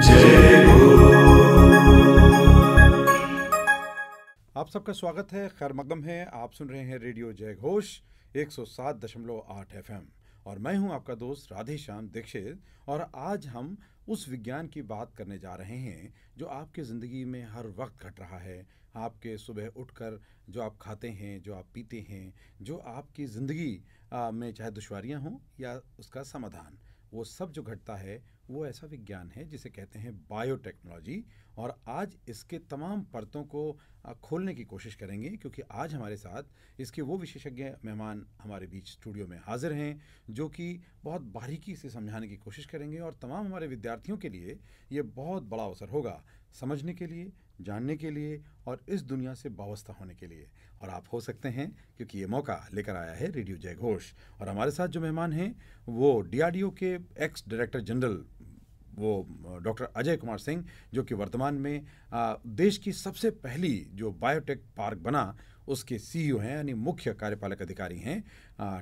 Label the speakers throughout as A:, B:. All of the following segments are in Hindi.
A: आप सबका स्वागत है, खैर मकदम है। आप सुन रहे हैं रेडियो जय घोष 107.8 FM और मैं हूं आपका दोस्त राधेश्याम दीक्षित। और आज हम उस विज्ञान की बात करने जा रहे हैं जो आपके ज़िंदगी में हर वक्त घट रहा है। आपके सुबह उठकर जो आप खाते हैं, जो आप पीते हैं, जो आपकी ज़िंदगी में चाहे दुश्वारियां हों या उसका समाधान, वो सब जो घटता है वो ऐसा विज्ञान है जिसे कहते हैं बायोटेक्नोलॉजी। और आज इसके तमाम परतों को खोलने की कोशिश करेंगे, क्योंकि आज हमारे साथ इसके वो विशेषज्ञ मेहमान हमारे बीच स्टूडियो में हाजिर हैं जो कि बहुत बारीकी से समझाने की कोशिश करेंगे। और तमाम हमारे विद्यार्थियों के लिए ये बहुत बड़ा अवसर होगा समझने के लिए, जानने के लिए और इस दुनिया से वाबस्ता होने के लिए। और आप हो सकते हैं, क्योंकि ये मौका लेकर आया है रेडियो जय घोष। और हमारे साथ जो मेहमान हैं वो DRDO के एक्स डायरेक्टर जनरल वो डॉक्टर अजय कुमार सिंह, जो कि वर्तमान में देश की सबसे पहली जो बायोटेक पार्क बना उसके CEO हैं, यानी मुख्य कार्यपालक अधिकारी हैं।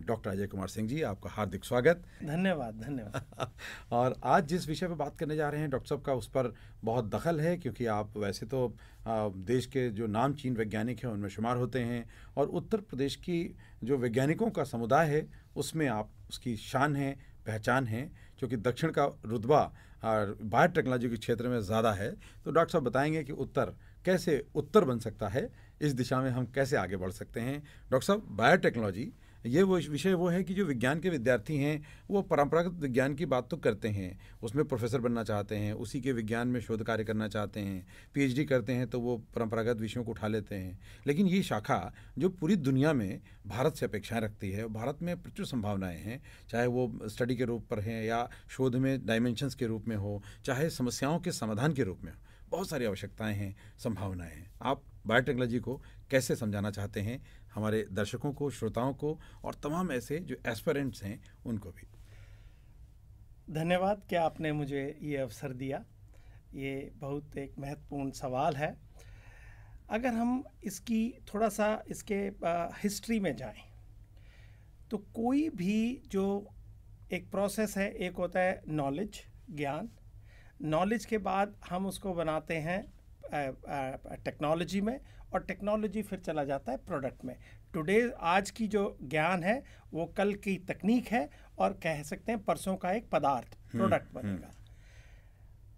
A: डॉक्टर अजय कुमार सिंह जी, आपका हार्दिक स्वागत।
B: धन्यवाद धन्यवाद।
A: और आज जिस विषय पर बात करने जा रहे हैं डॉक्टर साहब का, उस पर बहुत दखल है, क्योंकि आप वैसे तो देश के जो नामचीन वैज्ञानिक हैं उनमें शुमार होते हैं और उत्तर प्रदेश की जो वैज्ञानिकों का समुदाय है उसमें आप उसकी शान है, पहचान है, क्योंकि दक्षिण का रुतबा बायोटेक्नोलॉजी के क्षेत्र में ज़्यादा है। तो डॉक्टर साहब बताएंगे कि उत्तर कैसे उत्तर बन सकता है, इस दिशा में हम कैसे आगे बढ़ सकते हैं। डॉक्टर साहब, बायोटेक्नोलॉजी ये वो विषय वो है कि जो विज्ञान के विद्यार्थी हैं वो परंपरागत विज्ञान की बात तो करते हैं, उसमें प्रोफेसर बनना चाहते हैं, उसी के विज्ञान में शोध कार्य करना चाहते हैं, PhD करते हैं तो वो परंपरागत विषयों को उठा लेते हैं। लेकिन ये शाखा जो पूरी दुनिया में भारत से अपेक्षाएं रखती है, भारत में प्रचुर संभावनाएं हैं, चाहे वो स्टडी के रूप पर हैं या शोध में डायमेंशंस के रूप में हो, चाहे समस्याओं के समाधान के रूप में हो, बहुत सारी आवश्यकताएं हैं, संभावनाएं हैं। आप बायोटेक्नोलॉजी को कैसे समझाना चाहते हैं हमारे दर्शकों को, श्रोताओं को और तमाम ऐसे जो एस्पिरेंट्स हैं उनको भी?
B: धन्यवाद कि आपने मुझे ये अवसर दिया। ये बहुत एक महत्वपूर्ण सवाल है। अगर हम इसकी थोड़ा सा इसके हिस्ट्री में जाएं तो कोई भी जो एक प्रोसेस है, एक होता है नॉलेज, ज्ञान। नॉलेज के बाद हम उसको बनाते हैं टेक्नोलॉजी में और टेक्नोलॉजी फिर चला जाता है प्रोडक्ट में। टुडे आज की जो ज्ञान है वो कल की तकनीक है और कह सकते हैं परसों का एक पदार्थ प्रोडक्ट बनेगा।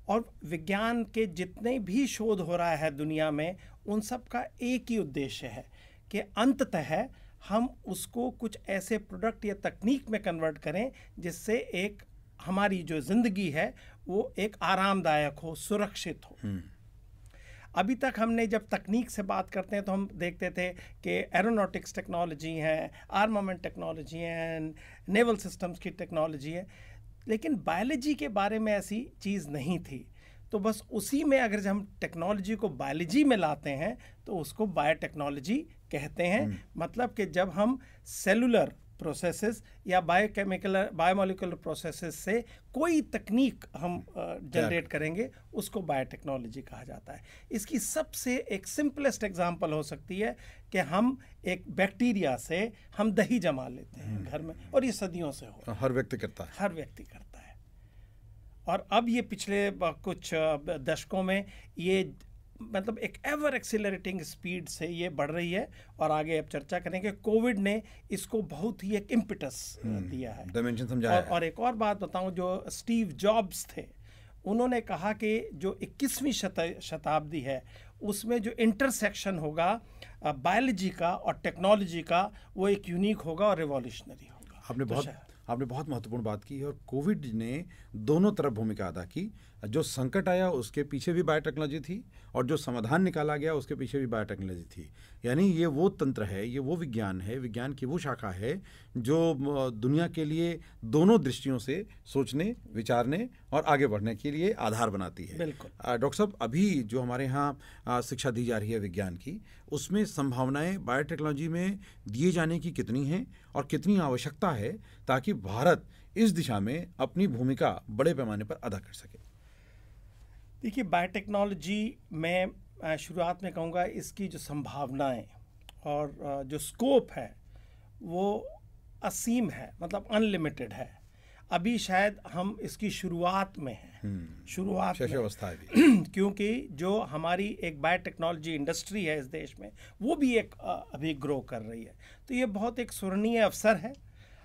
B: और विज्ञान के जितने भी शोध हो रहा है दुनिया में, उन सब का एक ही उद्देश्य है कि अंततः हम उसको कुछ ऐसे प्रोडक्ट या तकनीक में कन्वर्ट करें जिससे एक हमारी जो ज़िंदगी है वो एक आरामदायक हो, सुरक्षित हो। अभी तक हमने जब तकनीक से बात करते हैं तो हम देखते थे कि एरोनॉटिक्स टेक्नोलॉजी है, आर्मामेंट टेक्नोलॉजी है, नेवल सिस्टम्स की टेक्नोलॉजी है, लेकिन बायोलॉजी के बारे में ऐसी चीज़ नहीं थी। तो बस उसी में अगर हम टेक्नोलॉजी को बायोलॉजी में लाते हैं तो उसको बायोटेक्नोलॉजी कहते हैं। मतलब कि जब हम सेलुलर प्रोसेसेस या बायोकेमिकल बायोमोलिकुलर प्रोसेसेस से कोई तकनीक हम जनरेट करेंगे उसको बायोटेक्नोलॉजी कहा जाता है। इसकी सबसे एक सिंपलेस्ट एग्जांपल हो सकती है कि हम एक बैक्टीरिया से हम दही जमा लेते हैं घर में, और ये सदियों से हो,
A: हर व्यक्ति करता है,
B: हर व्यक्ति करता है। और अब ये पिछले कुछ दशकों में ये मतलब एक एवर एक्सीलरेटिंग स्पीड से ये बढ़ रही है और आगे अब चर्चा करेंगे। कोविड ने इसको बहुत ही एक इम्पिटस दिया है,
A: डायमेंशन समझाया है।
B: और एक और बात बताऊं, जो स्टीव जॉब्स थे उन्होंने कहा कि जो 21वीं शताब्दी है उसमें जो इंटरसेक्शन होगा बायोलॉजी का और टेक्नोलॉजी का, वो एक यूनिक होगा और रिवॉल्यूशनरी होगा।
A: आपने बहुत महत्वपूर्ण बात की है और कोविड ने दोनों तरफ भूमिका अदा की। जो संकट आया उसके पीछे भी बायोटेक्नोलॉजी थी और जो समाधान निकाला गया उसके पीछे भी बायोटेक्नोलॉजी थी। यानी ये वो तंत्र है, ये वो विज्ञान है, विज्ञान की वो शाखा है जो दुनिया के लिए दोनों दृष्टियों से सोचने, विचारने और आगे बढ़ने के लिए आधार बनाती है।
B: बिल्कुल
A: डॉक्टर साहब, अभी जो हमारे यहाँ शिक्षा दी जा रही है विज्ञान की, उसमें संभावनाएं बायोटेक्नोलॉजी में दिए जाने की कितनी हैं और कितनी आवश्यकता है ताकि भारत इस दिशा में अपनी भूमिका बड़े पैमाने पर अदा कर सके?
B: देखिए, बायोटेक्नोलॉजी में शुरुआत में कहूँगा इसकी जो संभावनाएं और जो स्कोप है वो असीम है, मतलब अनलिमिटेड है। अभी शायद हम इसकी शुरुआत में हैं, शुरुआत में
A: अवस्था है
B: क्योंकि जो हमारी एक बायोटेक्नोलॉजी इंडस्ट्री है इस देश में, वो भी एक अभी ग्रो कर रही है। तो ये बहुत एक सुवर्णीय अवसर है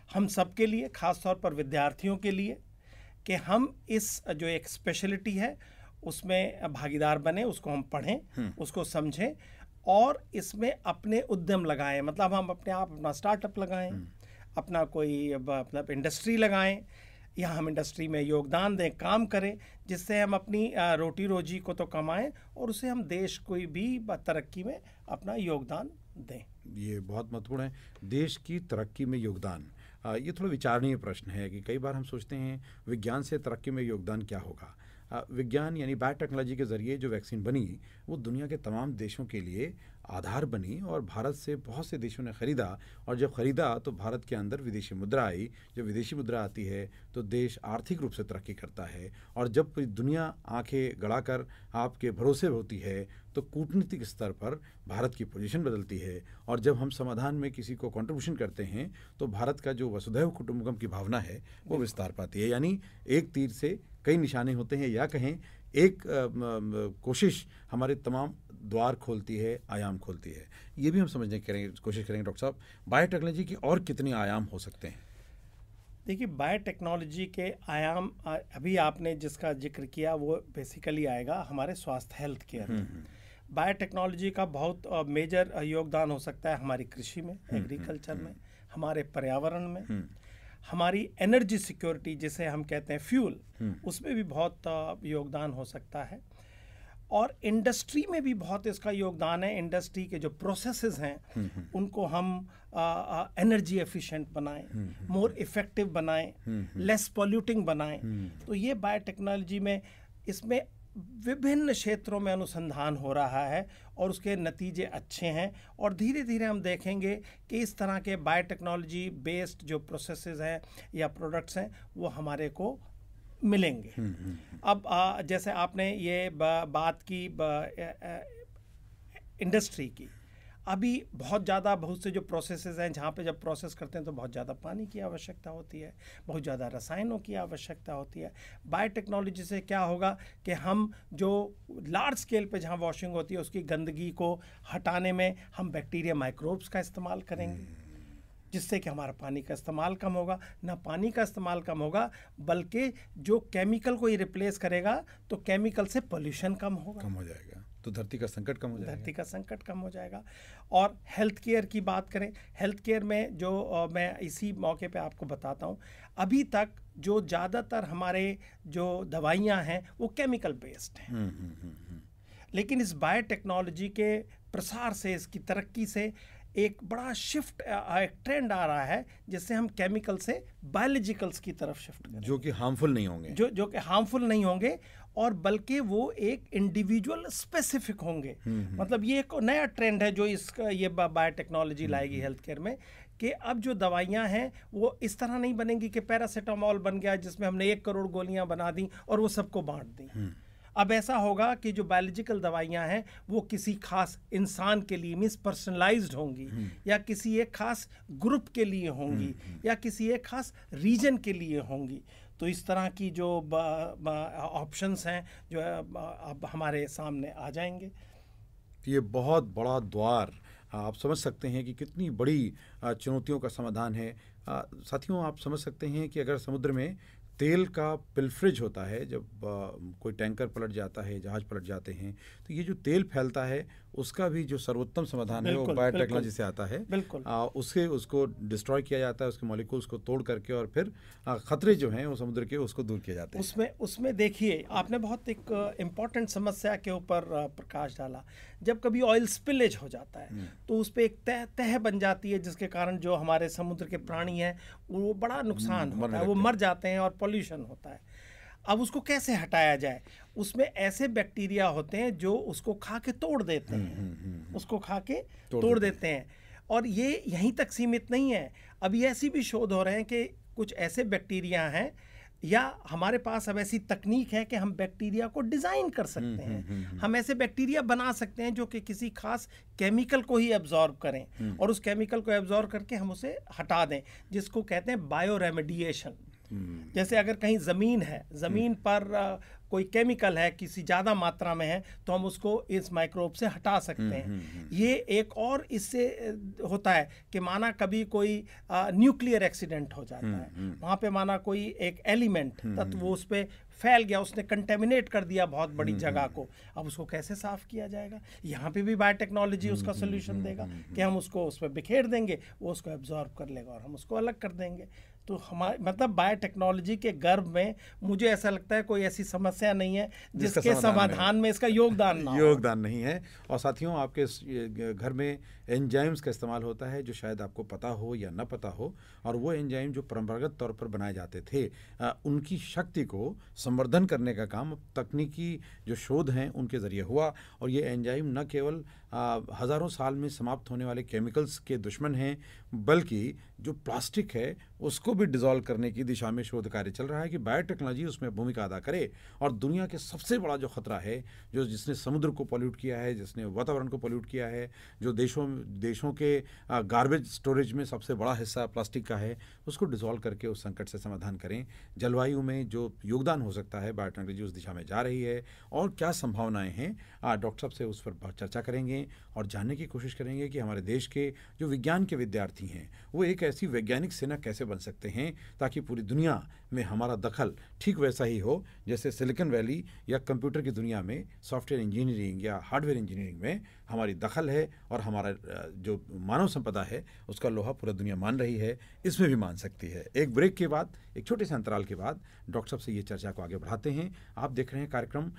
B: हम सबके लिए, ख़ास तौर पर विद्यार्थियों के लिए, कि हम इस जो एक स्पेशलिटी है उसमें भागीदार बने, उसको हम पढ़ें, उसको समझें और इसमें अपने उद्यम लगाएं। मतलब हम अपना स्टार्टअप लगाएं, अपना कोई मतलब इंडस्ट्री लगाएं, या हम इंडस्ट्री में योगदान दें, काम करें, जिससे हम अपनी रोटी रोजी को तो कमाएं और उससे हम देश को भी तरक्की में अपना योगदान दें।
A: ये बहुत महत्वपूर्ण है, देश की तरक्की में योगदान। ये थोड़ा विचारणीय प्रश्न है कि कई बार हम सोचते हैं विज्ञान से तरक्की में योगदान क्या होगा। विज्ञान यानी बायोटेक्नोलॉजी के ज़रिए जो वैक्सीन बनी वो दुनिया के तमाम देशों के लिए आधार बनी और भारत से बहुत से देशों ने ख़रीदा, और जब ख़रीदा तो भारत के अंदर विदेशी मुद्रा आई। जब विदेशी मुद्रा आती है तो देश आर्थिक रूप से तरक्की करता है, और जब पूरी दुनिया आंखें गड़ाकर आपके भरोसे होती है तो कूटनीतिक स्तर पर भारत की पोजीशन बदलती है। और जब हम समाधान में किसी को कंट्रीब्यूशन करते हैं तो भारत का जो वसुधैव कुटुंबकम की भावना है वो विस्तार पाती है। यानी एक तीर से कई निशाने होते हैं, या कहें एक कोशिश हमारे तमाम द्वार खोलती है, आयाम खोलती है। ये भी हम समझने की कोशिश करेंगे डॉक्टर साहब, बायोटेक्नोलॉजी के और कितने आयाम हो सकते हैं?
B: देखिए, बायोटेक्नोलॉजी के आयाम अभी आपने जिसका जिक्र किया वो बेसिकली आएगा हमारे स्वास्थ्य, हेल्थ केयर में। बायोटेक्नोलॉजी का बहुत मेजर योगदान हो सकता है हमारी कृषि में, एग्रीकल्चर में, हमारे पर्यावरण में, हमारी एनर्जी सिक्योरिटी जिसे हम कहते हैं फ्यूल, उसमें भी बहुत योगदान हो सकता है। और इंडस्ट्री में भी बहुत इसका योगदान है। इंडस्ट्री के जो प्रोसेसेस हैं उनको हम एनर्जी एफिशिएंट बनाएं, मोर इफेक्टिव बनाएं, लेस पॉल्यूटिंग बनाएं। तो ये बायोटेक्नोलॉजी में इसमें विभिन्न क्षेत्रों में अनुसंधान हो रहा है और उसके नतीजे अच्छे हैं। और धीरे धीरे हम देखेंगे कि इस तरह के बायोटेक्नोलॉजी बेस्ड जो प्रोसेसेस हैं या प्रोडक्ट्स हैं वो हमारे को मिलेंगे। अब जैसे आपने ये बात की इंडस्ट्री की, अभी बहुत से जो प्रोसेसेस हैं जहाँ पे जब प्रोसेस करते हैं तो बहुत ज़्यादा पानी की आवश्यकता होती है, बहुत ज़्यादा रसायनों की आवश्यकता होती है। बायोटेक्नोलॉजी से क्या होगा कि हम जो लार्ज स्केल पे जहाँ वॉशिंग होती है उसकी गंदगी को हटाने में हम बैक्टीरिया, माइक्रोब्स का इस्तेमाल करेंगे, जिससे कि हमारा पानी का इस्तेमाल कम होगा। ना पानी का इस्तेमाल कम होगा बल्कि जो केमिकल को ही रिप्लेस करेगा तो केमिकल से पोल्यूशन कम हो
A: जाएगा, तो धरती का संकट कम हो जाएगा। और हेल्थ केयर की बात करें, हेल्थ केयर में जो मैं इसी मौके पे आपको बताता हूँ, अभी तक जो ज़्यादातर हमारे जो दवाइयाँ हैं वो केमिकल बेस्ड हैं। लेकिन इस बायोटेक्नोलॉजी के प्रसार से, इसकी तरक्की से एक बड़ा शिफ्ट, एक ट्रेंड आ रहा है जिससे हम केमिकल से बायोलॉजिकल्स की तरफ शिफ्ट करें, जो कि हार्मफुल नहीं होंगे,
B: जो कि हार्मफुल नहीं होंगे और बल्कि वो एक इंडिविजुअल स्पेसिफिक होंगे। मतलब ये एक नया ट्रेंड है जो ये बायोटेक्नोलॉजी लाएगी हेल्थ केयर में, कि अब जो दवाइयाँ हैं वो इस तरह नहीं बनेंगी कि पैरासीटामोल बन गया जिसमें हमने 1 करोड़ गोलियाँ बना दी और वो सबको बांट दी। अब ऐसा होगा कि जो बायोलॉजिकल दवाइयाँ हैं वो किसी खास इंसान के लिए, मीन्स पर्सनलाइज्ड होंगी, या किसी एक खास ग्रुप के लिए होंगी, या किसी एक खास रीजन के लिए होंगी। तो इस तरह की जो ऑप्शंस हैं जो अब हमारे सामने आ जाएंगे।
A: ये बहुत बड़ा द्वार, आप समझ सकते हैं कि कितनी बड़ी चुनौतियों का समाधान है। साथियों, आप समझ सकते हैं कि अगर समुद्र में तेल का पिल्फरेज होता है, जब कोई टैंकर पलट जाता है, जहाज पलट जाते हैं, तो ये जो तेल फैलता है उसका भी जो सर्वोत्तम समाधान है वो बायोटेक्नोलॉजी से आता है। उसको डिस्ट्रॉय किया जाता है, उसके मॉलिक्यूल्स को तोड़ करके, और फिर खतरे जो हैं वो समुद्र के उसको दूर किए जाते हैं।
B: उसमें देखिए, आपने बहुत एक इम्पॉर्टेंट समस्या के ऊपर प्रकाश डाला। जब कभी ऑयल स्पिलेज हो जाता है तो उस पर एक तह बन जाती है जिसके कारण जो हमारे समुद्र के प्राणी हैं वो बड़ा नुकसान होता है, वो मर जाते हैं और पॉल्यूशन होता है। अब उसको कैसे हटाया जाए? उसमें ऐसे बैक्टीरिया होते हैं जो उसको खा के तोड़ देते हैं, उसको खा के तोड़ देते हैं। और ये यहीं तक सीमित नहीं है, अभी ऐसी भी शोध हो रहे हैं कि कुछ ऐसे बैक्टीरिया हैं, या हमारे पास अब ऐसी तकनीक है कि हम बैक्टीरिया को डिज़ाइन कर सकते हैं। हम ऐसे बैक्टीरिया बना सकते हैं जो कि किसी खास केमिकल को ही एब्जॉर्ब करें और उस केमिकल को एब्जॉर्ब करके हम उसे हटा दें, जिसको कहते हैं बायो रेमेडिएशन। जैसे अगर कहीं ज़मीन है, ज़मीन पर कोई केमिकल है, किसी ज़्यादा मात्रा में है, तो हम उसको इस माइक्रोब से हटा सकते हैं। ये एक और इससे होता है कि माना कभी कोई न्यूक्लियर एक्सीडेंट हो जाता है, वहाँ पे माना कोई एक एलिमेंट तत्व वो उस पर फैल गया, उसने कंटेमिनेट कर दिया बहुत बड़ी जगह को, अब उसको कैसे साफ किया जाएगा? यहाँ पे भी बायोटेक्नोलॉजी उसका सोल्यूशन देगा कि हम उसको उस पर बिखेर देंगे, वो उसको एब्जॉर्ब कर लेगा और हम उसको अलग कर देंगे। तो हमारे मतलब बायोटेक्नोलॉजी के गर्भ में मुझे ऐसा लगता है कोई ऐसी समस्या नहीं है जिसके समाधान में इसका योगदान ना हो।
A: योगदान नहीं है। और साथियों, आपके घर में एंजाइम्स का इस्तेमाल होता है जो शायद आपको पता हो या ना पता हो, और वो एंजाइम जो परंपरागत तौर पर बनाए जाते थे, उनकी शक्ति को संवर्धन करने का काम तकनीकी जो शोध हैं उनके ज़रिए हुआ। और ये एंजाइम न केवल हज़ारों साल में समाप्त होने वाले केमिकल्स के दुश्मन हैं, बल्कि जो प्लास्टिक है उसको भी डिसॉल्व करने की दिशा में शोध कार्य चल रहा है कि बायोटेक्नोलॉजी उसमें भूमिका अदा करे। और दुनिया के सबसे बड़ा जो खतरा है, जो जिसने समुद्र को पॉल्यूट किया है, जिसने वातावरण को पॉल्यूट किया है, जो देशों के गार्बेज स्टोरेज में सबसे बड़ा हिस्सा प्लास्टिक का है, उसको डिसॉल्व करके उस संकट से समाधान करें। जलवायु में जो योगदान हो सकता है, बायोटेक्नोलॉजी उस दिशा में जा रही है, और क्या संभावनाएं हैं, डॉक्टर साहब से उस पर चर्चा करेंगे और जानने की कोशिश करेंगे कि हमारे देश के जो विज्ञान के विद्यार्थी हैं वो एक ऐसी वैज्ञानिक सेना कैसे बन सकते हैं ताकि पूरी दुनिया में हमारा दखल ठीक वैसा ही हो जैसे सिलिकॉन वैली या कंप्यूटर की दुनिया में सॉफ्टवेयर इंजीनियरिंग या हार्डवेयर इंजीनियरिंग में हमारी दखल है, और हमारा जो मानव संपदा है उसका लोहा पूरा दुनिया मान रही है, इसमें भी मान सकती है। एक ब्रेक के बाद, एक छोटे से अंतराल के बाद डॉक्टर साहब से ये चर्चा को आगे बढ़ाते हैं। आप देख रहे हैं कार्यक्रम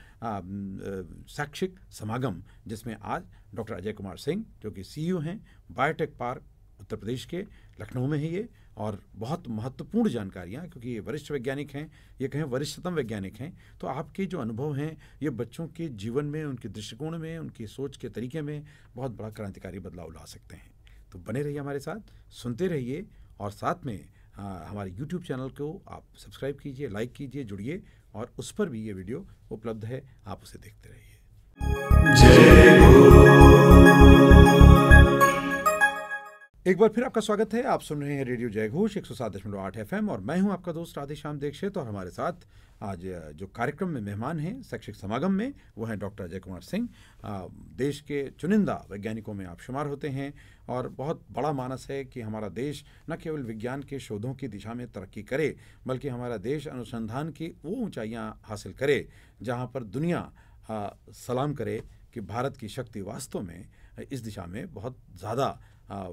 A: शैक्षिक समागम, जिसमें आज डॉक्टर अजय कुमार सिंह, जो कि CEO हैं बायोटेक पार्क उत्तर प्रदेश के, लखनऊ में है ये, और बहुत महत्वपूर्ण जानकारियाँ, क्योंकि ये वरिष्ठ वैज्ञानिक हैं, ये कहें वरिष्ठतम वैज्ञानिक हैं, तो आपके जो अनुभव हैं ये बच्चों के जीवन में, उनके दृष्टिकोण में, उनकी सोच के तरीके में बहुत बड़ा क्रांतिकारी बदलाव ला सकते हैं। तो बने रहिए हमारे साथ, सुनते रहिए, और साथ में हमारे YouTube चैनल को आप सब्सक्राइब कीजिए, लाइक कीजिए, जुड़िए, और उस पर भी ये वीडियो उपलब्ध है, आप उसे देखते रहिए। एक बार फिर आपका स्वागत है। आप सुन रहे हैं रेडियो जय घोष 107.8 FM, और मैं हूं आपका दोस्त राधेश्याम दीक्षित। और हमारे साथ आज जो कार्यक्रम में मेहमान हैं शैक्षिक समागम में, वो हैं डॉक्टर अजय कुमार सिंह। देश के चुनिंदा वैज्ञानिकों में आप शुमार होते हैं, और बहुत बड़ा मानस है कि हमारा देश न केवल विज्ञान के शोधों की दिशा में तरक्की करे, बल्कि हमारा देश अनुसंधान की वो ऊंचाइयां हासिल करे जहां पर दुनिया सलाम करे कि भारत की शक्ति वास्तव में इस दिशा में बहुत ज़्यादा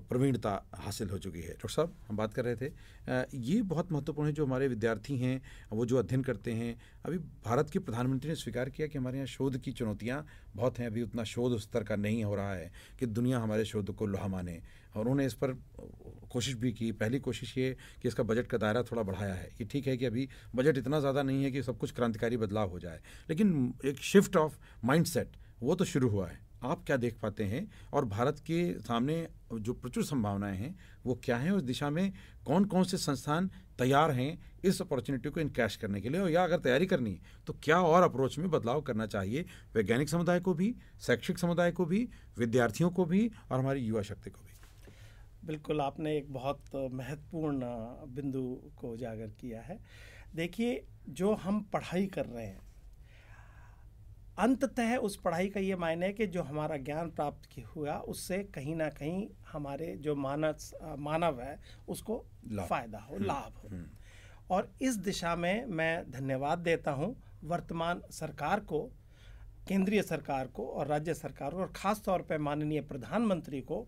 A: प्रवीणता हासिल हो चुकी है। डॉक्टर साहब, हम बात कर रहे थे, ये बहुत महत्वपूर्ण है जो हमारे विद्यार्थी हैं, वो जो अध्ययन करते हैं। अभी भारत के प्रधानमंत्री ने स्वीकार किया कि हमारे यहाँ शोध की चुनौतियाँ बहुत हैं, अभी उतना शोध स्तर का नहीं हो रहा है कि दुनिया हमारे शोध को लोहा माने, और उन्होंने इस पर कोशिश भी की। पहली कोशिश ये कि इसका बजट का दायरा थोड़ा बढ़ाया है। ये ठीक है कि अभी बजट इतना ज़्यादा नहीं है कि सब कुछ क्रांतिकारी बदलाव हो जाए, लेकिन एक शिफ्ट ऑफ माइंडसेट वो तो शुरू हुआ है। आप क्या देख पाते हैं, और भारत के सामने जो प्रचुर संभावनाएं हैं वो क्या हैं, उस दिशा में कौन कौन से संस्थान तैयार हैं इस अपॉर्चुनिटी को इनकैश करने के लिए, और या अगर तैयारी करनी तो क्या और अप्रोच में बदलाव करना चाहिए वैज्ञानिक समुदाय को भी, शैक्षिक समुदाय को भी, विद्यार्थियों को भी, और हमारी युवा शक्ति को भी?
B: बिल्कुल, आपने एक बहुत महत्वपूर्ण बिंदु को उजागर किया है। देखिए, जो हम पढ़ाई कर रहे हैं, अंततः उस पढ़ाई का ये मायने है कि जो हमारा ज्ञान प्राप्त हुआ उससे कहीं ना कहीं हमारे जो मानव है उसको फ़ायदा हो, लाभ हो। और इस दिशा में मैं धन्यवाद देता हूँ वर्तमान सरकार को, केंद्रीय सरकार को और राज्य सरकार को, और ख़ास तौर पर माननीय प्रधानमंत्री को।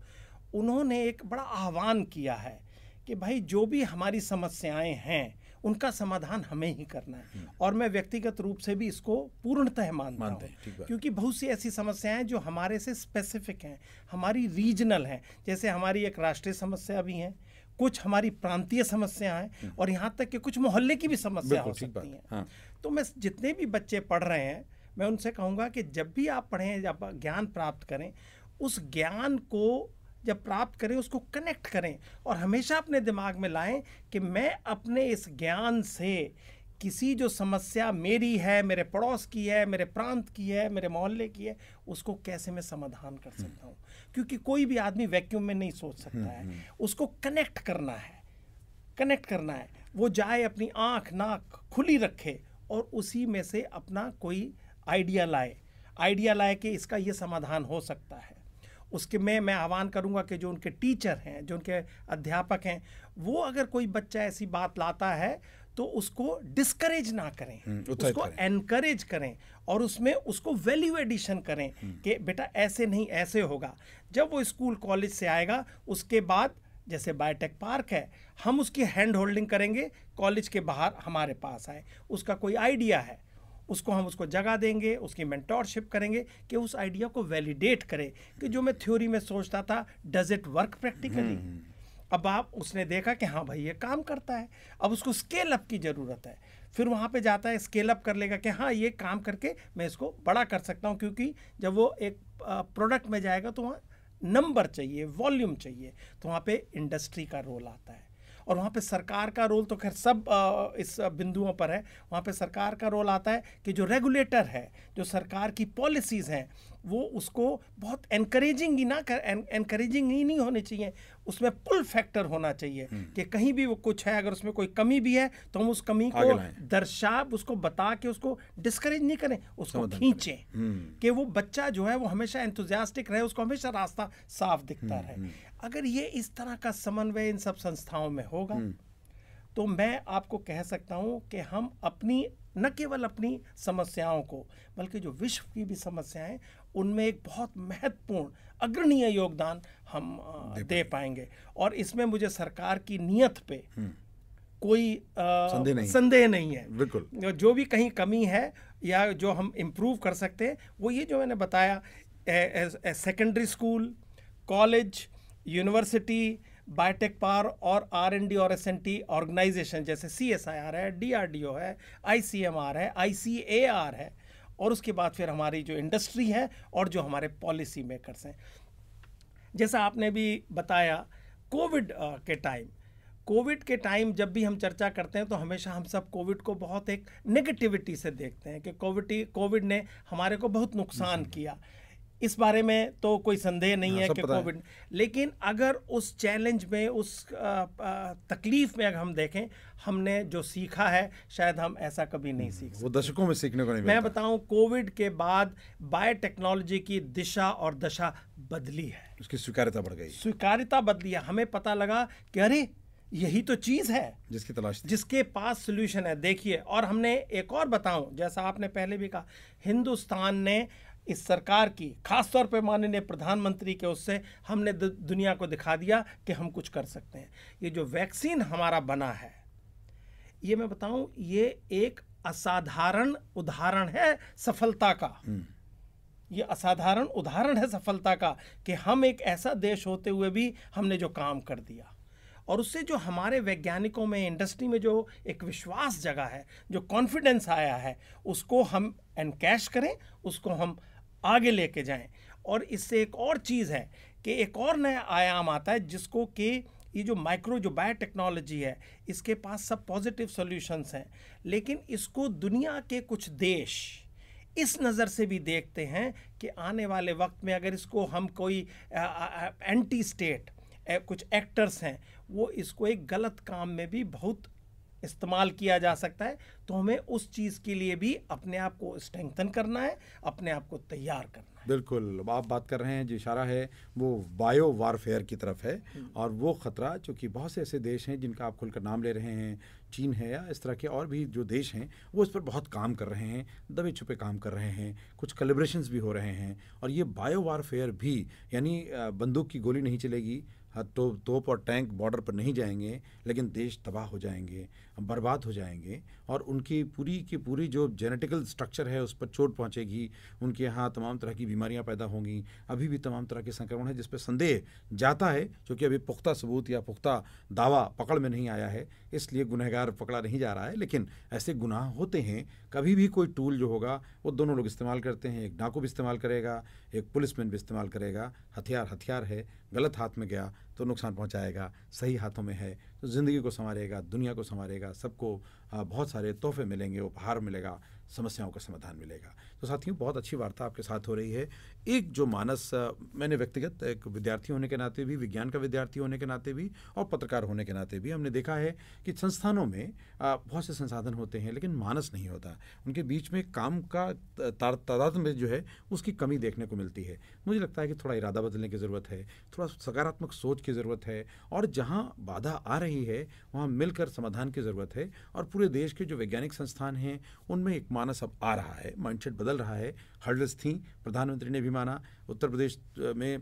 B: उन्होंने एक बड़ा आह्वान किया है कि भाई जो भी हमारी समस्याएं हैं उनका समाधान हमें ही करना है। और मैं व्यक्तिगत रूप से भी इसको पूर्णतः मानता हूँ, क्योंकि बहुत सी ऐसी समस्याएं हैं जो हमारे से स्पेसिफिक हैं, हमारी रीजनल हैं। जैसे हमारी एक राष्ट्रीय समस्या भी है, कुछ हमारी प्रांतीय समस्या हैं, और यहाँ तक कि कुछ मोहल्ले की भी समस्या हो सकती हैं। हाँ। तो मैं जितने भी बच्चे पढ़ रहे हैं, मैं उनसे कहूँगा कि जब भी आप पढ़ें, जब ज्ञान प्राप्त करें, उस ज्ञान को जब प्राप्त करें उसको कनेक्ट करें, और हमेशा अपने दिमाग में लाएं कि मैं अपने इस ज्ञान से किसी जो समस्या मेरी है, मेरे पड़ोस की है, मेरे प्रांत की है, मेरे मोहल्ले की है, उसको कैसे मैं समाधान कर सकता हूँ। क्योंकि कोई भी आदमी वैक्यूम में नहीं सोच सकता है, उसको कनेक्ट करना है। कनेक्ट करना है, वो जाए अपनी आँख नाक खुली रखे और उसी में से अपना कोई आइडिया लाए कि इसका ये समाधान हो सकता है। उसके में मैं आह्वान करूंगा कि जो उनके टीचर हैं, जो उनके अध्यापक हैं, वो अगर कोई बच्चा ऐसी बात लाता है तो उसको डिस्करेज ना करें, उसको एनकरेज करें और उसमें उसको वैल्यू एडिशन करें कि बेटा ऐसे नहीं ऐसे होगा। जब वो स्कूल कॉलेज से आएगा उसके बाद जैसे बायोटेक पार्क है, हम उसकी हैंड होल्डिंग करेंगे, कॉलेज के बाहर हमारे पास आए, उसका कोई आइडिया है उसको हम उसको जगह देंगे, उसकी मेंटोरशिप करेंगे कि उस आइडिया को वैलिडेट करे कि जो मैं थ्योरी में सोचता था डज इट वर्क प्रैक्टिकली। अब आप उसने देखा कि हाँ भाई ये काम करता है, अब उसको स्केल अप की ज़रूरत है, फिर वहाँ पे जाता है स्केल अप कर लेगा कि हाँ ये काम करके मैं इसको बड़ा कर सकता हूँ, क्योंकि जब वो एक प्रोडक्ट में जाएगा तो वहाँ नंबर चाहिए, वॉल्यूम चाहिए, तो वहाँ पे इंडस्ट्री का रोल आता है। और वहाँ पे सरकार का रोल तो खैर सब इस बिंदुओं पर है। वहाँ पे सरकार का रोल आता है कि जो रेगुलेटर है, जो सरकार की पॉलिसीज़ हैं, वो उसको बहुत एनकरेजिंग ही नहीं होनी चाहिए, उसमें पुल फैक्टर होना चाहिए कि कहीं भी वो कुछ है, अगर उसमें कोई कमी भी है तो हम उस कमी को उसको बता के उसको डिस्करेज नहीं करें, उसको खींचें कि वो बच्चा जो है वो हमेशा एंथुजियास्टिक रहे, उसको हमेशा रास्ता साफ दिखता रहे। अगर ये इस तरह का समन्वय इन सब संस्थाओं में होगा तो मैं आपको कह सकता हूं कि हम अपनी न केवल अपनी समस्याओं को बल्कि जो विश्व की भी समस्याएं उनमें एक बहुत महत्वपूर्ण अग्रणीय योगदान हम दे पाएंगे। और इसमें मुझे सरकार की नीयत पे कोई संदेह नहीं है।
A: बिल्कुल,
B: जो भी कहीं कमी है या जो हम इम्प्रूव कर सकते हैं वो ये जो मैंने बताया, secondary school, college, university, biotech park और R&D और S&T ऑर्गेनाइजेशन जैसे CSIR है, DRDO है, ICMR है, ICAR है, और उसके बाद फिर हमारी जो इंडस्ट्री है और जो हमारे पॉलिसी मेकर्स हैं। जैसा आपने भी बताया कोविड के टाइम जब भी हम चर्चा करते हैं तो हमेशा हम सब कोविड को बहुत एक नेगेटिविटी से देखते हैं कि कोविड ने हमारे को बहुत नुकसान किया। इस बारे में तो कोई संदेह नहीं है कि कोविड, लेकिन अगर उस चैलेंज में, उस तकलीफ में अगर हम देखें, हमने जो सीखा है शायद हम ऐसा कभी नहीं सीख सकते।
A: वो दशकों में सीखने को नहीं मिलता।
B: मैं बताऊं, कोविड के बाद बायोटेक्नोलॉजी की दिशा और दशा बदली है,
A: उसकी स्वीकार्यता बढ़ गई,
B: स्वीकार्यता बदली है। हमें पता लगा कि अरे यही तो चीज़ है
A: जिसकी तलाश थी,
B: जिसके पास सोल्यूशन है। देखिए, और हमने एक और बताऊं, जैसा आपने पहले भी कहा, हिंदुस्तान ने इस सरकार की, खासतौर पे माननीय प्रधानमंत्री के उससे हमने दुनिया को दिखा दिया कि हम कुछ कर सकते हैं। ये जो वैक्सीन हमारा बना है, ये मैं बताऊं, ये एक असाधारण उदाहरण है सफलता का। ये असाधारण उदाहरण है सफलता का कि हम एक ऐसा देश होते हुए भी हमने जो काम कर दिया, और उससे जो हमारे वैज्ञानिकों में, इंडस्ट्री में जो एक विश्वास जगा है, जो कॉन्फिडेंस आया है, उसको हम एनकैश करें, उसको हम आगे लेके जाएं। और इससे एक और चीज़ है कि एक और नया आयाम आता है, जिसको कि ये जो बायोटेक्नोलॉजी है, इसके पास सब पॉजिटिव सॉल्यूशंस हैं, लेकिन इसको दुनिया के कुछ देश इस नज़र से भी देखते हैं कि आने वाले वक्त में अगर इसको हम कोई एंटी स्टेट कुछ एक्टर्स हैं, वो इसको एक गलत काम में भी बहुत इस्तेमाल किया जा सकता है। तो हमें उस चीज़ के लिए भी अपने आप को स्ट्रेंथन करना है, अपने आप को तैयार करना है।
A: बिल्कुल, आप बात कर रहे हैं, जो इशारा है वो बायो वारफेयर की तरफ है। और वो ख़तरा, चूँकि बहुत से ऐसे देश हैं जिनका आप खुलकर नाम ले रहे हैं, चीन है या इस तरह के और भी जो देश हैं, वो इस पर बहुत काम कर रहे हैं, दबे छुपे काम कर रहे हैं, कुछ कोलैबोरेशंस भी हो रहे हैं। और ये बायो वारफेयर भी, यानी बंदूक की गोली नहीं चलेगी, तोप और टैंक बॉर्डर पर नहीं जाएंगे, लेकिन देश तबाह हो जाएंगे, बर्बाद हो जाएंगे, और उनकी पूरी की पूरी जो जेनेटिकल स्ट्रक्चर है उस पर चोट पहुंचेगी। उनके यहाँ तमाम तरह की बीमारियां पैदा होंगी। अभी भी तमाम तरह के संक्रमण है जिस पर संदेह जाता है, क्योंकि अभी पुख्ता सबूत या पुख्ता दावा पकड़ में नहीं आया है, इसलिए गुनहगार पकड़ा नहीं जा रहा है। लेकिन ऐसे गुनाह होते हैं। कभी भी कोई टूल जो होगा वो दोनों लोग इस्तेमाल करते हैं, एक डाकू भी इस्तेमाल करेगा, एक पुलिसमैन भी इस्तेमाल करेगा। हथियार है, गलत हाथ में गया तो नुकसान पहुंचाएगा, सही हाथों में है तो ज़िंदगी को संवारेगा, दुनिया को संवारेगा, सबको बहुत सारे तोहफे मिलेंगे, उपहार मिलेगा, समस्याओं का समाधान मिलेगा। तो साथियों, बहुत अच्छी वार्ता आपके साथ हो रही है। एक जो मानस मैंने व्यक्तिगत एक विद्यार्थी होने के नाते भी, विज्ञान का विद्यार्थी होने के नाते भी और पत्रकार होने के नाते भी हमने देखा है कि संस्थानों में बहुत से संसाधन होते हैं लेकिन मानस नहीं होता, उनके बीच में काम का तादाद में जो है उसकी कमी देखने को मिलती है। मुझे लगता है कि थोड़ा इरादा बदलने की ज़रूरत है, थोड़ा सकारात्मक सोच की ज़रूरत है, और जहाँ बाधा आ रही है वहाँ मिलकर समाधान की ज़रूरत है। और पूरे देश के जो वैज्ञानिक संस्थान हैं उनमें एक मानस अब आ रहा है, माइंडसेट बदल रहा है। हर्डल्स थी, प्रधानमंत्री ने भी माना, उत्तर प्रदेश में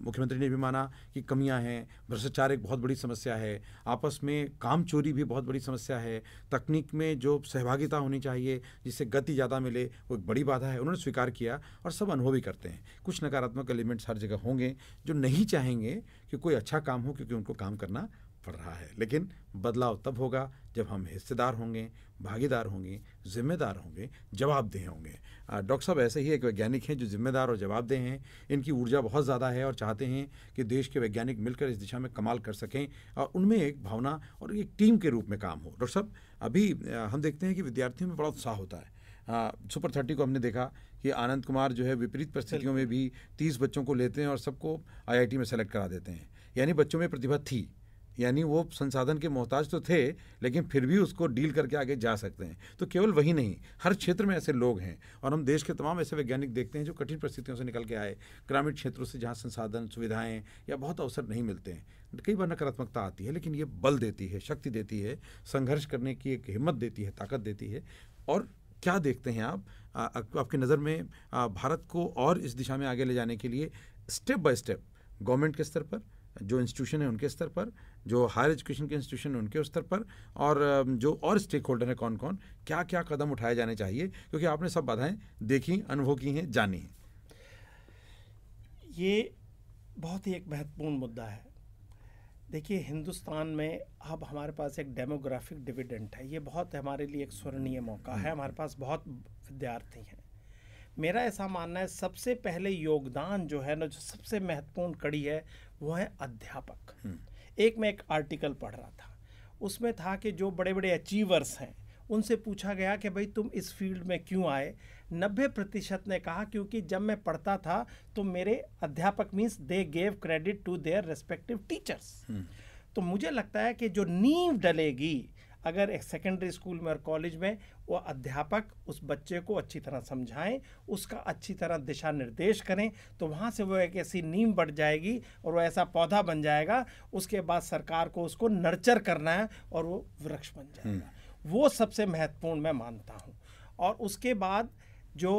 A: मुख्यमंत्री ने भी माना कि कमियां हैं, भ्रष्टाचार एक बहुत बड़ी समस्या है, आपस में काम चोरी भी बहुत बड़ी समस्या है, तकनीक में जो सहभागिता होनी चाहिए जिससे गति ज़्यादा मिले वो एक बड़ी बाधा है। उन्होंने स्वीकार किया और सब अनुभव भी करते हैं। कुछ नकारात्मक एलिमेंट्स हर जगह होंगे जो नहीं चाहेंगे कि कोई अच्छा काम हो, क्योंकि उनको काम करना पड़ रहा है। लेकिन बदलाव तब होगा जब हम हिस्सेदार होंगे, भागीदार होंगे, जिम्मेदार होंगे, जवाबदेह होंगे। डॉक्टर साहब ऐसे ही एक वैज्ञानिक हैं जो जिम्मेदार और जवाबदेह हैं। इनकी ऊर्जा बहुत ज़्यादा है और चाहते हैं कि देश के वैज्ञानिक मिलकर इस दिशा में कमाल कर सकें और उनमें एक भावना और एक टीम के रूप में काम हो। डॉक्टर साहब, अभी हम देखते हैं कि विद्यार्थियों में बड़ा उत्साह होता है। सुपर 30 को हमने देखा कि आनंद कुमार जो है विपरीत परिस्थितियों में भी 30 बच्चों को लेते हैं और सबको IIT में सेलेक्ट करा देते हैं। यानी बच्चों में प्रतिभा थी, यानी वो संसाधन के मोहताज तो थे लेकिन फिर भी उसको डील करके आगे जा सकते हैं। तो केवल वही नहीं, हर क्षेत्र में ऐसे लोग हैं और हम देश के तमाम ऐसे वैज्ञानिक देखते हैं जो कठिन परिस्थितियों से निकल के आए, ग्रामीण क्षेत्रों से जहाँ संसाधन, सुविधाएं या बहुत अवसर नहीं मिलते हैं। कई बार नकारात्मकता आती है, लेकिन ये बल देती है, शक्ति देती है, संघर्ष करने की एक हिम्मत देती है, ताकत देती है। और क्या देखते हैं आप, आपकी नज़र में भारत को और इस दिशा में आगे ले जाने के लिए स्टेप बाय स्टेप गवर्नमेंट के स्तर पर, जो इंस्टीट्यूशन है उनके स्तर पर, जो हायर एजुकेशन के इंस्टीट्यूशन है उनके स्तर पर, और जो और स्टेक होल्डर हैं कौन कौन, क्या क्या कदम उठाए जाने चाहिए, क्योंकि आपने सब बाधाएं देखी, अनुभव की हैं, जानी हैं।
B: ये बहुत ही एक महत्वपूर्ण मुद्दा है। देखिए, हिंदुस्तान में अब हमारे पास एक डेमोग्राफिक डिविडेंड है। ये बहुत हमारे लिए एक स्वर्णीय मौका है। हमारे पास बहुत विद्यार्थी हैं। मेरा ऐसा मानना है, सबसे पहले योगदान जो है ना, जो सबसे महत्वपूर्ण कड़ी है, वो है अध्यापक। मैं एक आर्टिकल पढ़ रहा था, उसमें था कि जो बड़े बड़े अचीवर्स हैं उनसे पूछा गया कि भाई तुम इस फील्ड में क्यों आए। 90% ने कहा क्योंकि जब मैं पढ़ता था तो मेरे अध्यापक means they gave credit to their respective teachers. तो मुझे लगता है कि जो नींव डलेगी अगर एक सेकेंडरी स्कूल में और कॉलेज में, वो अध्यापक उस बच्चे को अच्छी तरह समझाएं, उसका अच्छी तरह दिशा निर्देश करें, तो वहाँ से वो एक ऐसी नींव बढ़ जाएगी और वो ऐसा पौधा बन जाएगा। उसके बाद सरकार को उसको नर्चर करना है और वो वृक्ष बन जाएगा। वो सबसे महत्वपूर्ण मैं मानता हूँ। और उसके बाद जो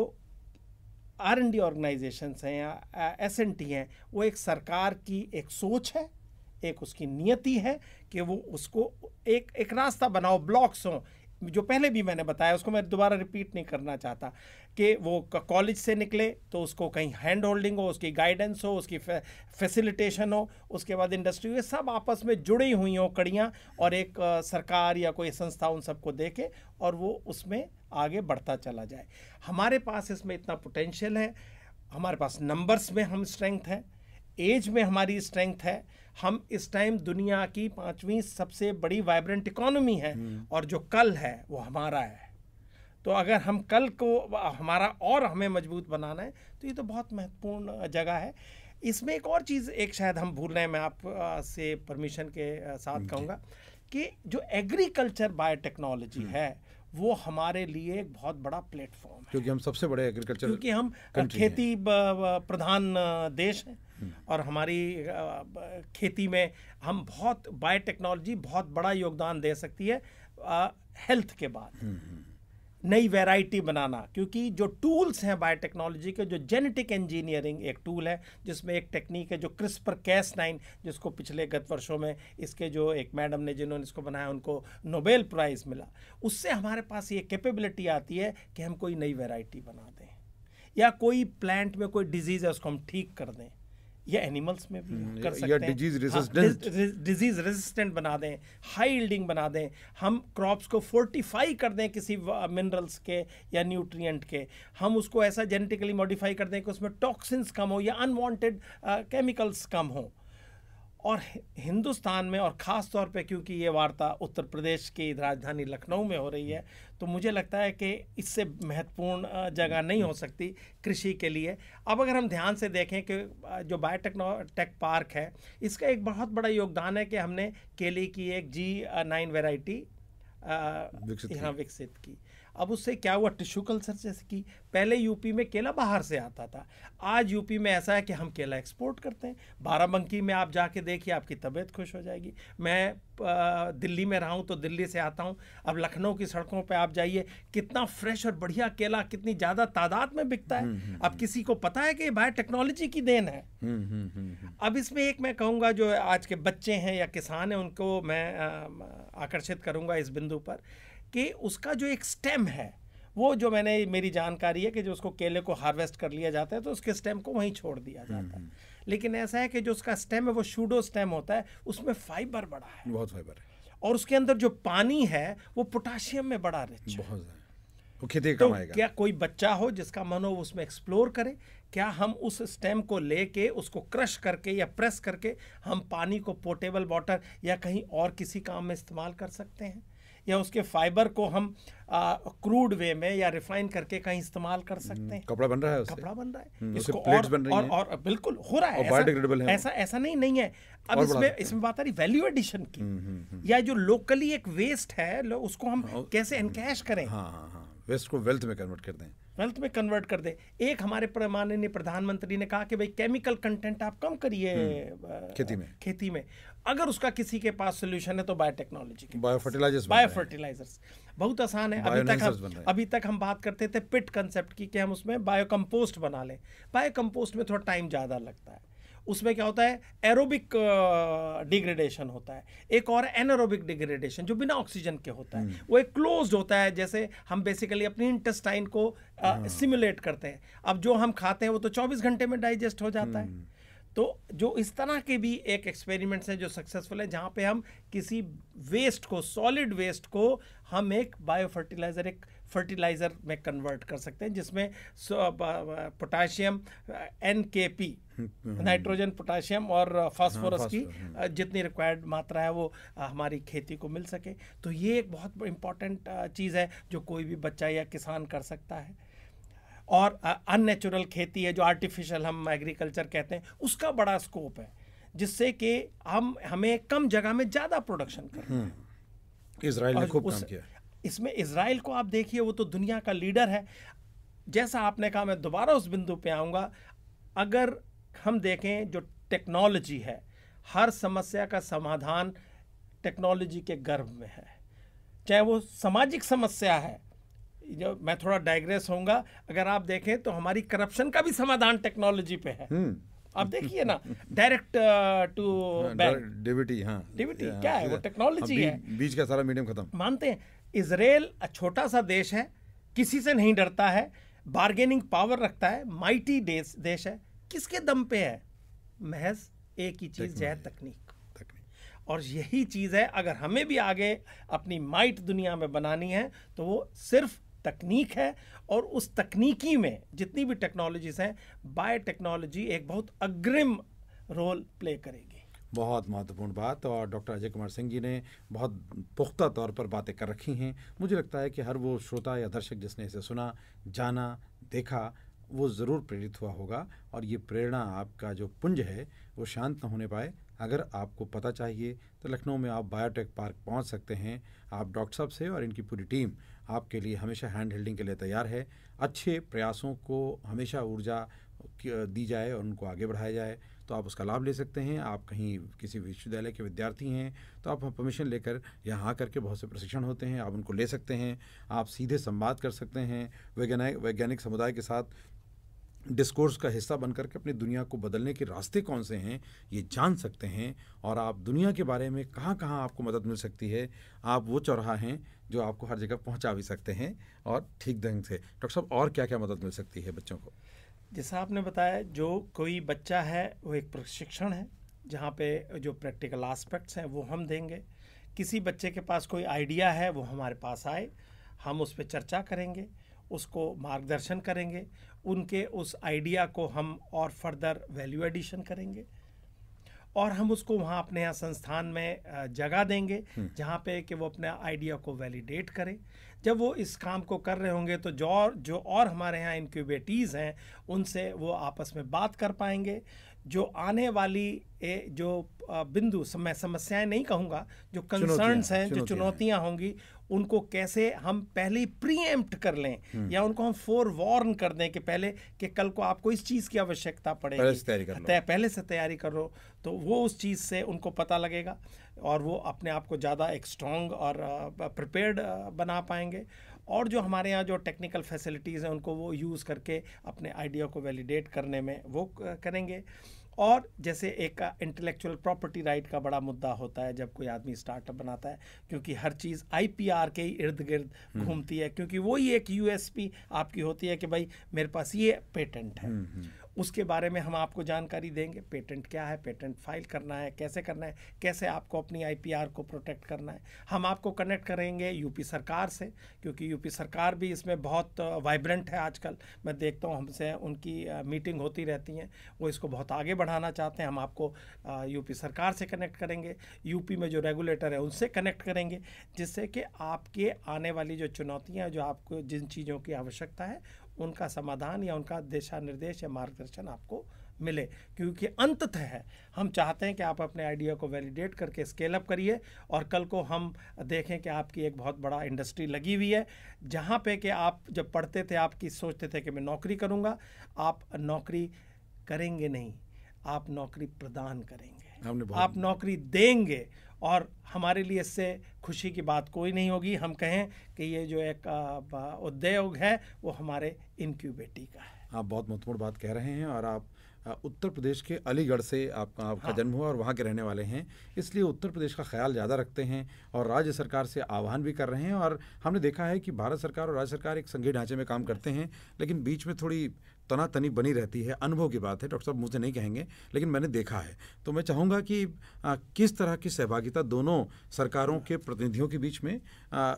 B: R&D ऑर्गेनाइजेशंस हैं या S&T हैं, वो एक सरकार की एक सोच है, एक उसकी नियति है कि वो उसको एक रास्ता बनाओ, ब्लॉक्स हों। जो पहले भी मैंने बताया, उसको मैं दोबारा रिपीट नहीं करना चाहता, कि वो कॉलेज से निकले तो उसको कहीं हैंड होल्डिंग हो, उसकी गाइडेंस हो, उसकी फैसिलिटेशन हो, उसके बाद इंडस्ट्री, ये सब आपस में जुड़ी हुई हो कड़ियाँ, और एक सरकार या कोई संस्था उन सबको देखे और वो उसमें आगे बढ़ता चला जाए। हमारे पास इसमें इतना पोटेंशियल है, हमारे पास नंबर्स में हम स्ट्रेंथ है, एज में हमारी स्ट्रेंथ है। हम इस टाइम दुनिया की 5वीं सबसे बड़ी वाइब्रेंट इकोनॉमी है और जो कल है वो हमारा है। तो अगर हम कल को हमारा और हमें मजबूत बनाना है तो ये तो बहुत महत्वपूर्ण जगह है। इसमें एक और चीज़ एक शायद हम भूल रहे हैं, मैं आप से परमिशन के साथ कहूँगा कि जो एग्रीकल्चर बायोटेक्नोलॉजी है वो हमारे लिए एक बहुत बड़ा प्लेटफॉर्म है,
A: क्योंकि हम सबसे बड़े एग्रीकल्चर,
B: क्योंकि हम खेती प्रधान देश हैं और हमारी खेती में हम बहुत बायोटेक्नोलॉजी बहुत बड़ा योगदान दे सकती है हेल्थ के बाद। नई वैरायटी बनाना, क्योंकि जो टूल्स हैं बायोटेक्नोलॉजी के, जो जेनेटिक इंजीनियरिंग एक टूल है जिसमें एक टेक्निक है जो CRISPR-Cas9, जिसको पिछले गत वर्षों में इसके जो एक मैडम ने जिन्होंने इसको बनाया उनको नोबेल प्राइज़ मिला। उससे हमारे पास ये कैपेबिलिटी आती है कि हम कोई नई वैरायटी बना दें या कोई प्लांट में कोई डिजीज़ है उसको हम ठीक कर दें, या एनिमल्स में भी कर सकते हैं, डिजीज रेजिस्टेंट बना दें, हाई यील्डिंग बना दें, हम क्रॉप्स को फोर्टिफाई कर दें किसी मिनरल्स के या न्यूट्रिएंट के, हम उसको ऐसा जेनेटिकली मॉडिफाई कर दें कि उसमें टॉक्सिन्स कम हो या अनवांटेड केमिकल्स कम हो। और हिंदुस्तान में, और ख़ास तौर पे क्योंकि ये वार्ता उत्तर प्रदेश की राजधानी लखनऊ में हो रही है, तो मुझे लगता है कि इससे महत्वपूर्ण जगह नहीं हो सकती कृषि के लिए। अब अगर हम ध्यान से देखें कि जो बायोटेक पार्क है, इसका एक बहुत बड़ा योगदान है कि हमने केले की एक G9 वैरायटी यहाँ विकसित की। अब उससे क्या हुआ, टिश्यू कल्चर जैसे कि पहले यूपी में केला बाहर से आता था, आज यूपी में ऐसा है कि हम केला एक्सपोर्ट करते हैं। बाराबंकी में आप जाके देखिए, आपकी तबीयत खुश हो जाएगी। मैं दिल्ली में रहा हूँ तो दिल्ली से आता हूँ, अब लखनऊ की सड़कों पे आप जाइए, कितना फ्रेश और बढ़िया केला कितनी ज़्यादा तादाद में बिकता है। अब किसी को पता है कि बायोटेक्नोलॉजी की देन है। अब इसमें एक मैं कहूँगा, जो आज के बच्चे हैं या किसान हैं, उनको मैं आकर्षित करूँगा इस बिंदु पर कि उसका जो एक स्टेम है, वो जो मेरी जानकारी है कि जो उसको केले को हार्वेस्ट कर लिया जाता है तो उसके स्टेम को वहीं छोड़ दिया जाता है। लेकिन ऐसा है कि जो उसका स्टेम है वो शूडो स्टेम होता है, उसमें फाइबर बड़ा है,
A: बहुत फाइबर है,
B: और उसके अंदर जो पानी है वो पोटाशियम में बड़ा रिच है,
A: वो खेती
B: तो
A: काम आएगा।
B: क्या कोई बच्चा हो जिसका मन हो उसमें एक्सप्लोर करे, क्या हम उस स्टेम को लेके उसको क्रश करके या प्रेस करके हम पानी को पोर्टेबल वाटर या कहीं और किसी काम में इस्तेमाल कर सकते हैं, या उसके फाइबर को हम क्रूड वे में या रिफाइन करके कहीं इस्तेमाल कर सकते हैं।
A: कपड़ा बन रहा है उससे,
B: कपड़ा बन रहा है,
A: इसको प्लेट्स बन रही हैं,
B: और बिल्कुल हो रहा है,
A: बायोडिग्रेडेबल है,
B: ऐसा नहीं है। अब इसमें बात आ रही वैल्यू एडिशन की, या जो लोकली एक वेस्ट है उसको हम कैसे एनकैश करें,
A: वेस्ट को वेल्थ में कन्वर्ट कर दें,
B: वेल्थ में कन्वर्ट कर दे। एक हमारे माननीय प्रधानमंत्री ने कहा कि भाई केमिकल कंटेंट आप कम करिए खेती में। अगर उसका किसी के पास सोल्यूशन है तो बायोटेक्नोलॉजी के, बायोफर्टिलाइजर्स बहुत आसान है। अभी तक हम बात करते थे पिट कंसेप्ट की कि हम उसमें बायोकंपोस्ट बना लें। बायोकंपोस्ट में थोड़ा टाइम ज़्यादा लगता है, उसमें क्या होता है, एरोबिक डिग्रेडेशन होता है, एक और एनारोबिक डिग्रेडेशन जो बिना ऑक्सीजन के होता है, वो एक क्लोज्ड होता है, जैसे हम बेसिकली अपनी इंटेस्टाइन को सिमुलेट करते हैं। अब जो हम खाते हैं वो तो 24 घंटे में डाइजेस्ट हो जाता है। तो जो इस तरह के भी एक एक्सपेरिमेंट्स हैं जो सक्सेसफुल है, जहाँ पे हम किसी वेस्ट को, सॉलिड वेस्ट को हम एक बायोफर्टिलाइजर, एक फर्टिलाइज़र में कन्वर्ट कर सकते हैं, जिसमें पोटाशियम NKP, नाइट्रोजन, पोटाशियम और फास्फोरस की जितनी रिक्वायर्ड मात्रा है वो हमारी खेती को मिल सके। तो ये एक बहुत इम्पॉर्टेंट चीज़ है जो कोई भी बच्चा या किसान कर सकता है। और अननेचुरल खेती है, जो आर्टिफिशियल हम एग्रीकल्चर कहते हैं, उसका बड़ा स्कोप है, जिससे कि हमें कम जगह में ज़्यादा प्रोडक्शन करना है।
A: इजराइल ने खूब काम किया
B: इसमें। इजराइल को आप देखिए, वो तो दुनिया का लीडर है। जैसा आपने कहा, मैं दोबारा उस बिंदु पे आऊँगा, अगर हम देखें जो टेक्नोलॉजी है, हर समस्या का समाधान टेक्नोलॉजी के गर्भ में है। चाहे वो सामाजिक समस्या है, जो मैं थोड़ा डाइग्रेस होऊंगा, अगर आप देखें तो हमारी करप्शन का भी समाधान टेक्नोलॉजी पे है। आप देखिए ना, डायरेक्ट टू
A: डीबीटी,
B: डीबीटी क्या है, वो टेक्नोलॉजी है,
A: बीच का सारा मीडियम खत्म।
B: मानते हैं इजराइल छोटा सा देश है, किसी से नहीं डरता है, बार्गेनिंग पावर रखता है, माइटी देश है, किसके दम पे है? महज एक ही चीज है, तकनीक। और यही चीज़ है, अगर हमें भी आगे अपनी माइट दुनिया में बनानी है तो वो सिर्फ तकनीक है, और उस तकनीकी में जितनी भी टेक्नोलॉजीज हैं, बायोटेक्नोलॉजी एक बहुत अग्रिम रोल प्ले करेगी।
A: बहुत महत्वपूर्ण बात, और डॉक्टर अजय कुमार सिंह जी ने बहुत पुख्ता तौर पर बातें कर रखी हैं। मुझे लगता है कि हर वो श्रोता या दर्शक जिसने इसे सुना, जाना, देखा, वो ज़रूर प्रेरित हुआ होगा, और ये प्रेरणा आपका जो पुंज है वो शांत न होने पाए। अगर आपको पता चाहिए तो लखनऊ में आप बायोटेक पार्क पहुंच सकते हैं। आप डॉक्टर साहब से और इनकी पूरी टीम आपके लिए हमेशा हैंड होल्डिंग के लिए तैयार है। अच्छे प्रयासों को हमेशा ऊर्जा दी जाए और उनको आगे बढ़ाया जाए, तो आप उसका लाभ ले सकते हैं। आप कहीं किसी विश्वविद्यालय के विद्यार्थी हैं तो आप परमिशन लेकर यहाँ आकर के बहुत से प्रशिक्षण होते हैं, आप उनको ले सकते हैं। आप सीधे संवाद कर सकते हैं वैज्ञानिक समुदाय के साथ, डिस्कोर्स का हिस्सा बनकर के अपनी दुनिया को बदलने के रास्ते कौन से हैं ये जान सकते हैं। और आप दुनिया के बारे में कहाँ कहाँ आपको मदद मिल सकती है, आप वो चौराहा हैं जो आपको हर जगह पहुँचा भी सकते हैं, और ठीक ढंग से। डॉक्टर साहब, और क्या क्या मदद मिल सकती है बच्चों को?
B: जैसा आपने बताया, जो कोई बच्चा है वो एक प्रशिक्षण है, जहाँ पे जो प्रैक्टिकल एस्पेक्ट्स हैं वो हम देंगे। किसी बच्चे के पास कोई आइडिया है वो हमारे पास आए, हम उस पर चर्चा करेंगे, उसको मार्गदर्शन करेंगे, उनके उस आइडिया को हम और फर्दर वैल्यू एडिशन करेंगे। और हम उसको वहाँ अपने यहाँ संस्थान में जगह देंगे जहाँ पे कि वो अपने आइडिया को वैलिडेट करें। जब वो इस काम को कर रहे होंगे तो जो और हमारे यहाँ इंक्यूबेटीज़ हैं उनसे वो आपस में बात कर पाएंगे। जो आने वाली जो बिंदु मैं समस्याएं नहीं कहूँगा, जो कंसर्न्स हैं, जो चुनौतियां होंगी, उनको कैसे हम पहले ही प्रीएम्प्ट कर लें या उनको हम फोरवॉर्न कर दें कि पहले कि कल को आपको इस चीज़ की आवश्यकता पड़ेगी, पहले से तैयारी कर लो, तो वो उस चीज़ से उनको पता लगेगा और वो अपने आप को ज़्यादा एक स्ट्रॉन्ग और प्रिपेयर्ड बना पाएंगे। और जो हमारे यहाँ जो टेक्निकल फैसिलिटीज़ हैं उनको वो यूज़ करके अपने आइडिया को वैलिडेट करने में वो करेंगे। और जैसे एक इंटेलेक्चुअल प्रॉपर्टी राइट का बड़ा मुद्दा होता है जब कोई आदमी स्टार्टअप बनाता है, क्योंकि हर चीज़ आईपीआर के ही इर्द गिर्द घूमती है, क्योंकि वो ही एक यूएसपी आपकी होती है कि भाई मेरे पास ये पेटेंट है। उसके बारे में हम आपको जानकारी देंगे, पेटेंट क्या है, पेटेंट फाइल करना है, कैसे आपको अपनी आईपीआर को प्रोटेक्ट करना है। हम आपको कनेक्ट करेंगे यूपी सरकार से, क्योंकि यूपी सरकार भी इसमें बहुत वाइब्रेंट है आजकल। मैं देखता हूँ हमसे उनकी मीटिंग होती रहती हैं, वो इसको बहुत आगे बढ़ाना चाहते हैं। हम आपको यूपी सरकार से कनेक्ट करेंगे, यूपी में जो रेगुलेटर है उनसे कनेक्ट करेंगे, जिससे कि आपके आने वाली जो चुनौतियाँ, जो आपको जिन चीज़ों की आवश्यकता है, उनका समाधान या उनका दिशा निर्देश या मार्गदर्शन आपको मिले। क्योंकि अंततः है हम चाहते हैं कि आप अपने आइडिया को वैलिडेट करके स्केल अप करिए और कल को हम देखें कि आपकी एक बहुत बड़ा इंडस्ट्री लगी हुई है, जहाँ पे कि आप जब पढ़ते थे आपकी सोचते थे कि मैं नौकरी करूँगा। आप नौकरी करेंगे नहीं, आप नौकरी प्रदान करेंगे, आप नौकरी देंगे। और हमारे लिए इससे खुशी की बात कोई नहीं होगी हम कहें कि ये जो एक उद्योग है वो हमारे इनक्यूबेटी का है।
A: आप बहुत महत्वपूर्ण बात कह रहे हैं और आप उत्तर प्रदेश के अलीगढ़ से आपका जन्म हुआ और वहाँ के रहने वाले हैं, इसलिए उत्तर प्रदेश का ख्याल ज़्यादा रखते हैं और राज्य सरकार से आह्वान भी कर रहे हैं। और हमने देखा है कि भारत सरकार और राज्य सरकार एक संघीय ढांचे में काम करते हैं, लेकिन बीच में थोड़ी तनातनी बनी रहती है। अनुभव की बात है, डॉक्टर साहब मुझे नहीं कहेंगे, लेकिन मैंने देखा है। तो मैं चाहूँगा कि किस तरह की सहभागिता दोनों सरकारों के प्रतिनिधियों के बीच में,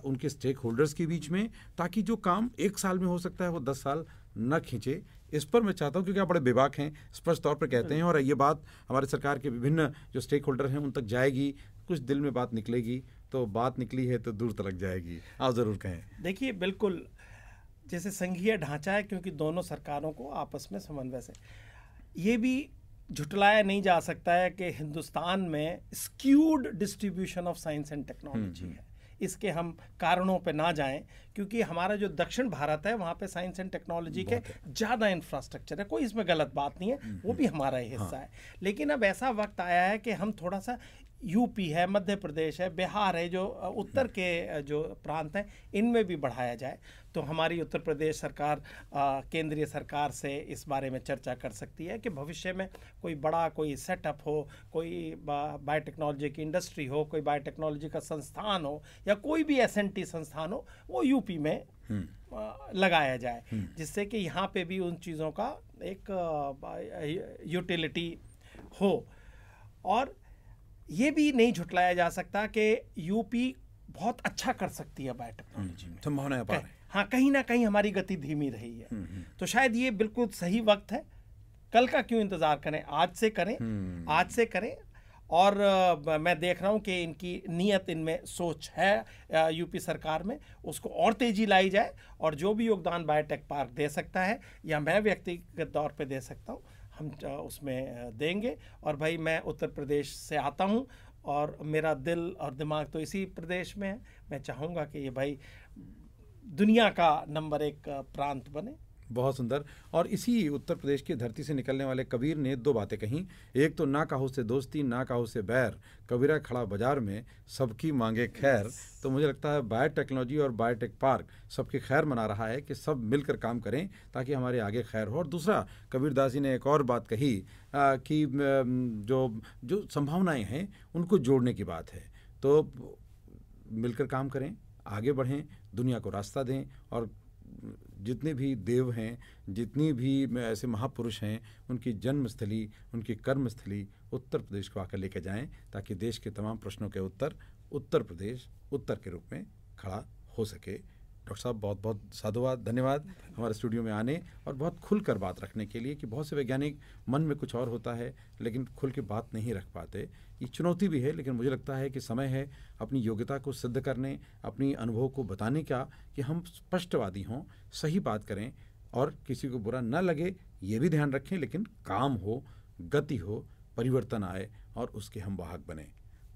A: उनके स्टेक होल्डर्स के बीच में, ताकि जो काम 1 साल में हो सकता है वो 10 साल न खींचे, इस पर मैं चाहता हूं, क्योंकि आप बड़े बेबाक हैं, स्पष्ट तौर पर कहते हैं और ये बात हमारे सरकार के विभिन्न जो स्टेक होल्डर हैं उन तक जाएगी, कुछ दिल में बात निकलेगी, तो बात निकली है तो दूर तलक जाएगी। आप ज़रूर कहें।
B: देखिए, बिल्कुल जैसे संघीय ढांचा है, क्योंकि दोनों सरकारों को आपस में समन्वय से, ये भी झुटलाया नहीं जा सकता है कि हिंदुस्तान में skewed distribution of science and technology है। इसके हम कारणों पे ना जाएं, क्योंकि हमारा जो दक्षिण भारत है वहाँ पे साइंस एंड टेक्नोलॉजी के ज़्यादा इंफ्रास्ट्रक्चर है, कोई इसमें गलत बात नहीं है, वो भी हमारा ही हिस्सा है। लेकिन अब ऐसा वक्त आया है कि हम थोड़ा सा, यूपी है, मध्य प्रदेश है, बिहार है, जो उत्तर के जो प्रांत हैं, इनमें भी बढ़ाया जाए। तो हमारी उत्तर प्रदेश सरकार केंद्रीय सरकार से इस बारे में चर्चा कर सकती है कि भविष्य में कोई बड़ा कोई सेटअप हो, कोई बायोटेक्नोलॉजी की इंडस्ट्री हो, कोई बायोटेक्नोलॉजी का संस्थान हो या कोई भी एसएनटी संस्थान हो, वो यूपी में लगाया जाए, जिससे कि यहाँ पे भी उन चीज़ों का एक यूटिलिटी हो। और ये भी नहीं झुटलाया जा सकता कि यूपी बहुत अच्छा कर सकती है बायोटेक्नोलॉजी में,
A: संभावना है।
B: हाँ, कहीं ना कहीं हमारी गति धीमी रही है, तो शायद ये बिल्कुल सही वक्त है। कल का क्यों इंतज़ार करें, आज से करें। और मैं देख रहा हूँ कि इनकी नीयत, इनमें सोच है यूपी सरकार में, उसको और तेज़ी लाई जाए। और जो भी योगदान बायोटेक पार्क दे सकता है या मैं व्यक्तिगत तौर पे दे सकता हूँ, हम उसमें देंगे। और भाई, मैं उत्तर प्रदेश से आता हूँ और मेरा दिल और दिमाग तो इसी प्रदेश में है। मैं चाहूँगा कि ये भाई दुनिया का नंबर 1 प्रांत बने।
A: बहुत सुंदर। और इसी उत्तर प्रदेश की धरती से निकलने वाले कबीर ने 2 बातें कहीं। एक तो ना कहो से दोस्ती, ना कहो से बैर, कबीरा खड़ा बाजार में सबकी मांगे खैर। तो मुझे लगता है बायोटेक्नोलॉजी और बायोटेक पार्क सबकी खैर मना रहा है कि सब मिलकर काम करें ताकि हमारे आगे खैर हो। और दूसरा, कबीरदास जी ने एक और बात कही कि जो संभावनाएं हैं उनको जोड़ने की बात है। तो मिलकर काम करें, आगे बढ़ें, दुनिया को रास्ता दें और जितने भी देव हैं, जितनी भी ऐसे महापुरुष हैं, उनकी जन्मस्थली, उनकी कर्मस्थली उत्तर प्रदेश को आकर लेकर जाएं, ताकि देश के तमाम प्रश्नों के उत्तर उत्तर प्रदेश उत्तर के रूप में खड़ा हो सके। डॉक्टर साहब बहुत बहुत साधुवाद, धन्यवाद हमारे स्टूडियो में आने और बहुत खुलकर बात रखने के लिए कि बहुत से वैज्ञानिक मन में कुछ और होता है लेकिन खुल के बात नहीं रख पाते। ये चुनौती भी है, लेकिन मुझे लगता है कि समय है अपनी योग्यता को सिद्ध करने, अपनी अनुभव को बताने का, कि हम स्पष्टवादी हों, सही बात करें और किसी को बुरा न लगे ये भी ध्यान रखें, लेकिन काम हो, गति हो, परिवर्तन आए और उसके हम वाहक बने।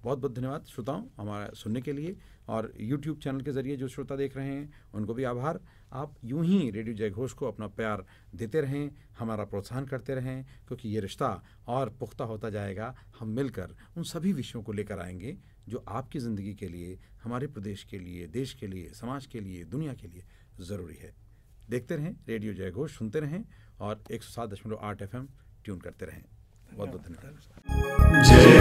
A: बहुत बहुत धन्यवाद श्रोताओं हमारा सुनने के लिए, और YouTube चैनल के ज़रिए जो श्रोता देख रहे हैं उनको भी आभार। आप यूं ही रेडियो जयघोष को अपना प्यार देते रहें, हमारा प्रोत्साहन करते रहें, क्योंकि ये रिश्ता और पुख्ता होता जाएगा। हम मिलकर उन सभी विषयों को लेकर आएंगे जो आपकी ज़िंदगी के लिए, हमारे प्रदेश के लिए, देश के लिए, समाज के लिए, दुनिया के लिए ज़रूरी है। देखते रहें रेडियो जयघोष, सुनते रहें और 107.8 FM ट्यून करते रहें। बहुत बहुत धन्यवाद।